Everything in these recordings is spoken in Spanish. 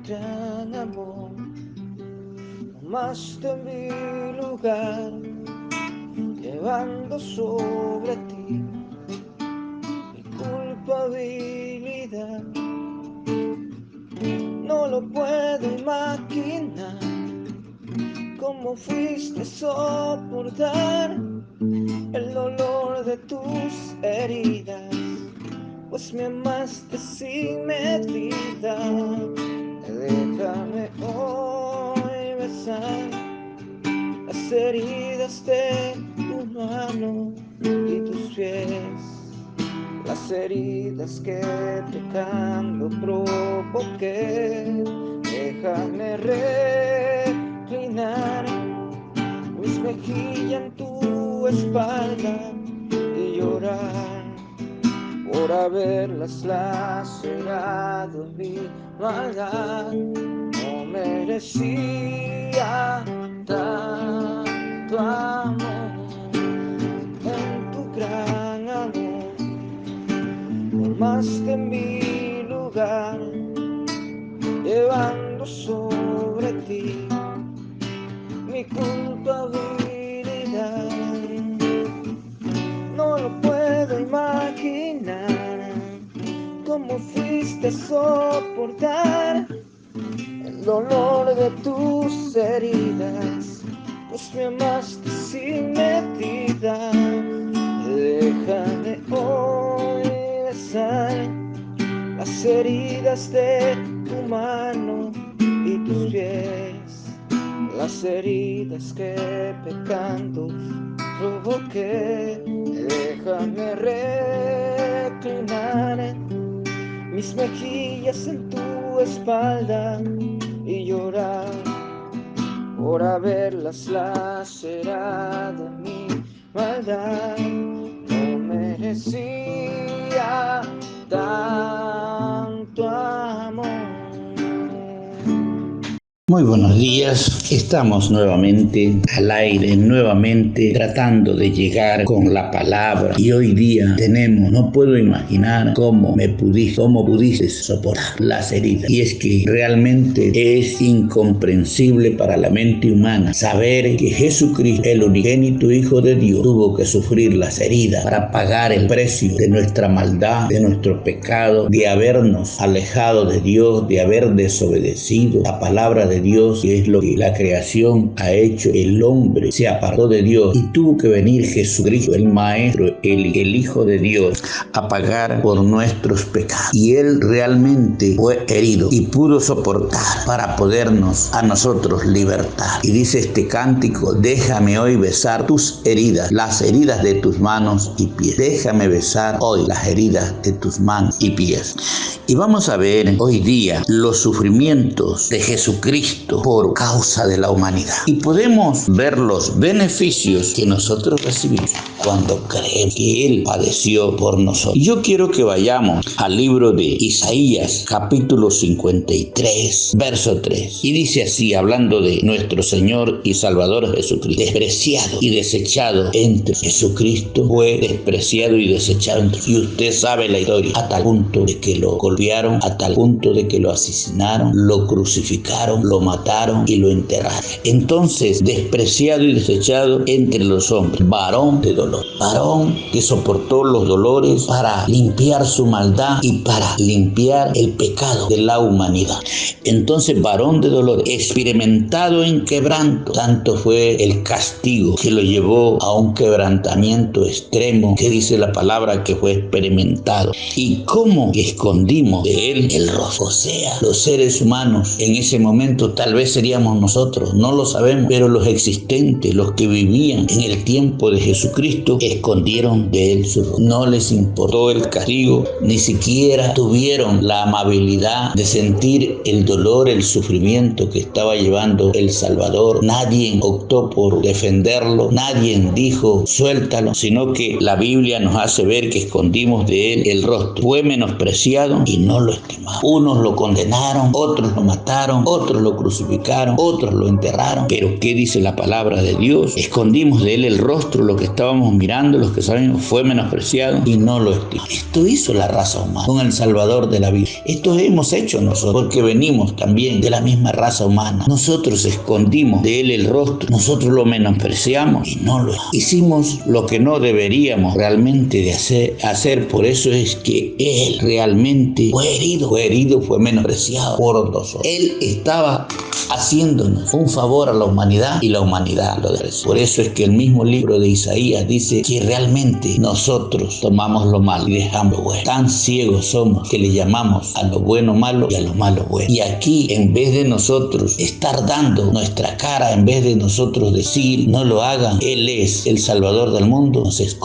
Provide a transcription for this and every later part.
gran amor, más de mi lugar, llevando sobre ti mi culpabilidad. No lo puedo imaginar, cómo fuiste a soportar el dolor de tus heridas, pues me amaste sin medida. Déjame hoy besar las heridas de tu mano y tus pies, las heridas que pecando provoqué. Déjame reclinar mis mejillas en tu espalda y llorar por haberlas lacerado. Mi maldad no merecía tanto amor. En tu gran amor tomaste mi lugar, llevando sobre ti mi culpabilidad. No lo puedo imaginar, cómo fuiste a soportar el dolor de tus heridas, pues me amaste sin medida. Déjame hoy besar las heridas de tu mano y tus pies, las heridas que pecando provoqué. Déjame reclinar mis mejillas en tu espalda y llorar por haberlas lacerado. Mi maldad no merecía tanto amor. Muy buenos días, estamos nuevamente al aire, nuevamente tratando de llegar con la palabra, y hoy día no puedo imaginar cómo pudiste soportar las heridas. Y es que realmente es incomprensible para la mente humana saber que Jesucristo, el unigénito Hijo de Dios, tuvo que sufrir las heridas para pagar el precio de nuestra maldad, de nuestro pecado, de habernos alejado de Dios, de haber desobedecido la palabra de Dios, que es lo que la creación ha hecho. El hombre se apartó de Dios y tuvo que venir Jesucristo, el Maestro, el Hijo de Dios, a pagar por nuestros pecados. Y Él realmente fue herido y pudo soportar para podernos a nosotros libertar. Y dice este cántico: déjame hoy besar tus heridas, las heridas de tus manos y pies. Déjame besar hoy las heridas de tus manos y pies. Y vamos a ver hoy día los sufrimientos de Jesucristo por causa de la humanidad. Y podemos ver los beneficios que nosotros recibimos cuando creemos que Él padeció por nosotros. Y yo quiero que vayamos al libro de Isaías, capítulo 53, verso 3. Y dice así, hablando de nuestro Señor y Salvador Jesucristo: despreciado y desechado entre Jesucristo, fue despreciado y desechado entre. Y usted sabe la historia, a tal punto de que lo golpearon, a tal punto de que lo asesinaron, lo crucificaron, lo mataron y lo enterraron. Entonces, despreciado y desechado entre los hombres, varón de dolor, varón que soportó los dolores para limpiar su maldad y para limpiar el pecado de la humanidad. Entonces, varón de dolor, experimentado en quebranto, tanto fue el castigo que lo llevó a un quebrantamiento extremo, que dice la palabra que fue experimentado. ¿Y cómo escondimos de Él el rostro? O sea, los seres humanos en ese momento tal vez seríamos nosotros, no lo sabemos, pero los existentes, los que vivían en el tiempo de Jesucristo, escondieron de Él su rostro. No les importó el castigo, ni siquiera tuvieron la amabilidad de sentir el dolor, el sufrimiento que estaba llevando el Salvador. Nadie optó por defenderlo, nadie dijo suéltalo, sino que la Biblia nos hace ver que escondimos de Él el rostro. Fue menospreciado y no lo estimamos. Unos lo condenaron, otros lo mataron, otros lo lo crucificaron, otros lo enterraron. Pero ¿qué dice la palabra de Dios? Escondimos de él el rostro, lo que estábamos mirando, los que sabemos, fue menospreciado y no lo estimó. Esto hizo la raza humana con el Salvador de la vida. Esto hemos hecho nosotros, porque venimos también de la misma raza humana. Nosotros escondimos de él el rostro, nosotros lo menospreciamos y no lo hicimos lo que no deberíamos realmente de hacer. Por eso es que él realmente fue herido, fue menospreciado por nosotros. Él estaba haciéndonos un favor a la humanidad y la humanidad lo despreció. Por eso es que el mismo libro de Isaías dice que realmente nosotros tomamos lo malo y dejamos lo bueno. Tan ciegos somos que le llamamos a lo bueno malo y a lo malo bueno. Y aquí, en vez de nosotros estar dando nuestra cara, en vez de nosotros decir no lo hagan, Él es el Salvador del mundo, nos escondimos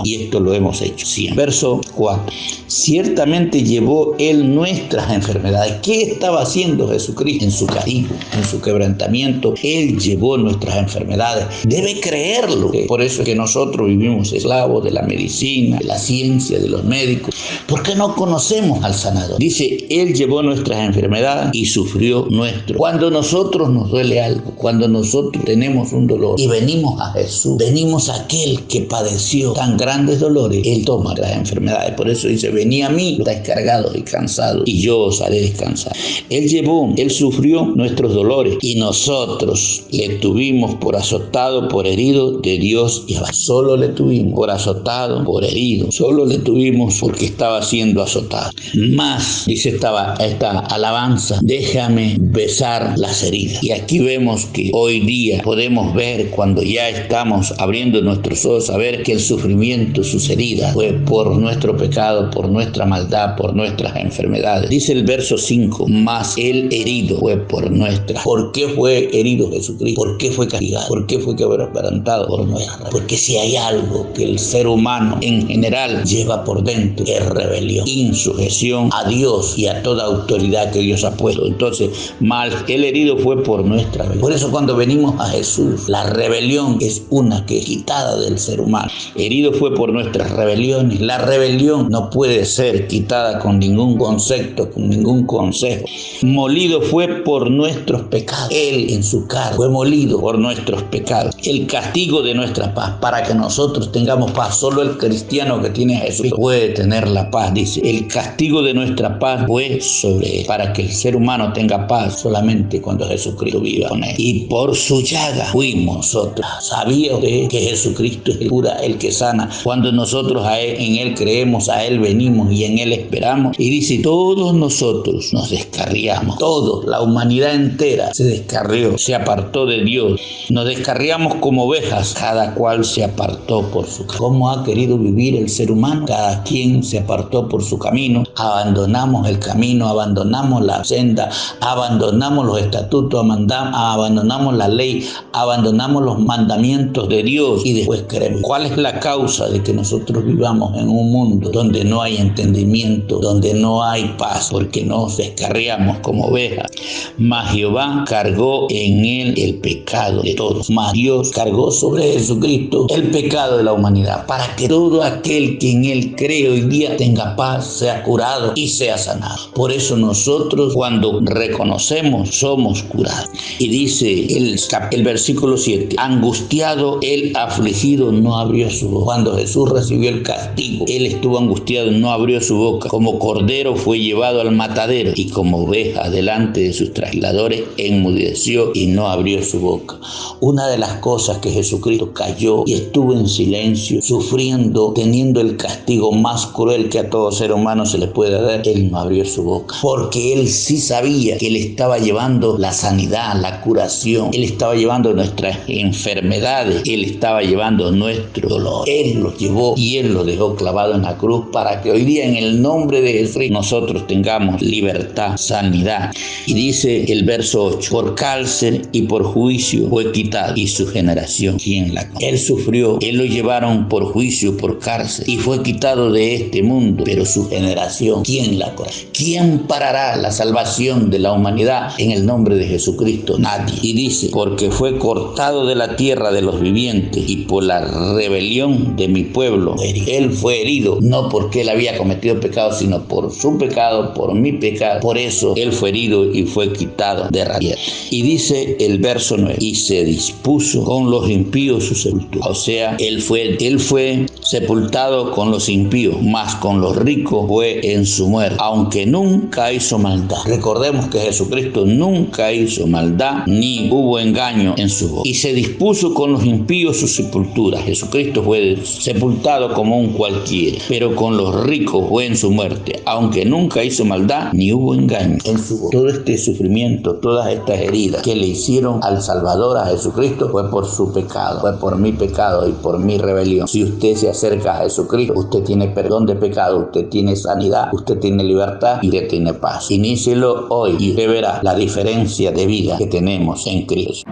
y esto lo hemos hecho siempre. Verso 4. Ciertamente llevó Él nuestras enfermedades. ¿Qué estaba haciendo Jesucristo? En su castigo, en su quebrantamiento, Él llevó nuestras enfermedades. Debe creerlo. Por eso es que nosotros vivimos esclavos de la medicina, de la ciencia, de los médicos, porque no conocemos al sanador. Dice, Él llevó nuestras enfermedades y sufrió nuestro. Cuando nosotros nos duele algo, cuando nosotros tenemos un dolor y venimos a Jesús, venimos a aquel que padeció tan grandes dolores, Él toma las enfermedades. Por eso dice, venid a mí, estáis cargados y cansados, y yo os haré descansar. Él sufrió nuestros dolores y nosotros le tuvimos por azotado, por herido de Dios y abatido. Solo le tuvimos por azotado, por herido. Solo le tuvimos porque estaba siendo azotado. Más, dice esta alabanza, déjame besar las heridas. Y aquí vemos que hoy día podemos ver, cuando ya estamos abriendo nuestros ojos, a ver que el sufrimiento, sus heridas, fue por nuestro pecado, por nuestra maldad, por nuestras enfermedades. Dice el verso 5, más el herido fue por nuestra. ¿Por qué fue herido Jesucristo? ¿Por qué fue castigado? ¿Por qué fue quebrantado? Por nuestra. Porque si hay algo que el ser humano en general lleva por dentro, es rebelión, insujeción a Dios y a toda autoridad que Dios ha puesto. Entonces, mal, el herido fue por nuestra rebelión. Por eso cuando venimos a Jesús, la rebelión es una que es quitada del ser humano. Herido fue por nuestras rebeliones. La rebelión no puede ser quitada con ningún concepto, con ningún consejo. Molido fue por nuestros pecados. Él en su carne fue molido por nuestros pecados. El castigo de nuestra paz, para que nosotros tengamos paz. Solo el cristiano que tiene a Jesús puede tener la paz. Dice, el castigo de nuestra paz fue sobre él, para que el ser humano tenga paz solamente cuando Jesucristo viva con él. Y por su llaga fuimos nosotros. ¿Sabía usted que Jesucristo es el cura, el que sana? Cuando nosotros en él creemos, a él venimos y en él esperamos. Y dice, todos nosotros nos descarriamos. Todos, la humanidad entera se descarrió, se apartó de Dios. Nos descarriamos como ovejas, cada cual se apartó por su camino. ¿Cómo ha querido vivir el ser humano? Cada quien se apartó por su camino. Abandonamos el camino, abandonamos la senda, abandonamos los estatutos, abandonamos la ley, abandonamos los mandamientos de Dios y después creemos. ¿Cuál es la causa de que nosotros vivamos en un mundo donde no hay entendimiento, donde no hay paz? Porque nos descarriamos como ovejas. Mas Jehová cargó en él el pecado de todos. Mas Dios cargó sobre Jesucristo el pecado de la humanidad, para que todo aquel que en él cree hoy día tenga paz, sea curado y sea sanado. Por eso nosotros, cuando reconocemos, somos curados. Y dice el versículo 7, angustiado, el afligido no abrió su boca. Cuando Jesús recibió el castigo, él estuvo angustiado, no abrió su boca. Como cordero fue llevado al matadero, y como oveja delante de sus trasquiladores enmudeció y no abrió su boca. Una de las cosas que Jesucristo cayó y estuvo en silencio, sufriendo, teniendo el castigo más cruel que a todo ser humano se le puede dar, él no abrió su boca, porque él sí sabía que él estaba llevando la sanidad, la curación, él estaba llevando nuestras enfermedades, él estaba llevando nuestro dolor. Él lo llevó y él lo dejó clavado en la cruz, para que hoy día en el nombre de Jesús nosotros tengamos libertad, sanidad. Y dice el verso 8, por cárcel y por juicio fue quitado, y su generación, ¿quién la conoce? Él sufrió, él lo llevaron por juicio, por cárcel, y fue quitado de este mundo, pero su generación, ¿quién la conoce? ¿Quién parará la salvación de la humanidad en el nombre de Jesucristo? Nadie. Y dice, porque fue cortado de la tierra de los vivientes, y por la rebelión de mi pueblo él fue herido, no porque él había cometido pecado, sino por su pecado, por mi pecado. Por eso él fue herido y fue fue quitada de raíz. Y dice el verso 9, y se dispuso con los impíos su sepultura. O sea, él fue sepultado con los impíos, mas con los ricos fue en su muerte, aunque nunca hizo maldad. Recordemos que Jesucristo nunca hizo maldad, ni hubo engaño en su voz. Y se dispuso con los impíos su sepultura. Jesucristo fue sepultado como un cualquiera, pero con los ricos fue en su muerte, aunque nunca hizo maldad, ni hubo engaño en su voz. Todo este sufrimiento, todas estas heridas que le hicieron al Salvador, a Jesucristo, fue por su pecado, fue por mi pecado y por mi rebelión. Si usted se acerca a Jesucristo, usted tiene perdón de pecado, usted tiene sanidad, usted tiene libertad y usted tiene paz. Inícielo hoy y usted verá la diferencia de vida que tenemos en Cristo.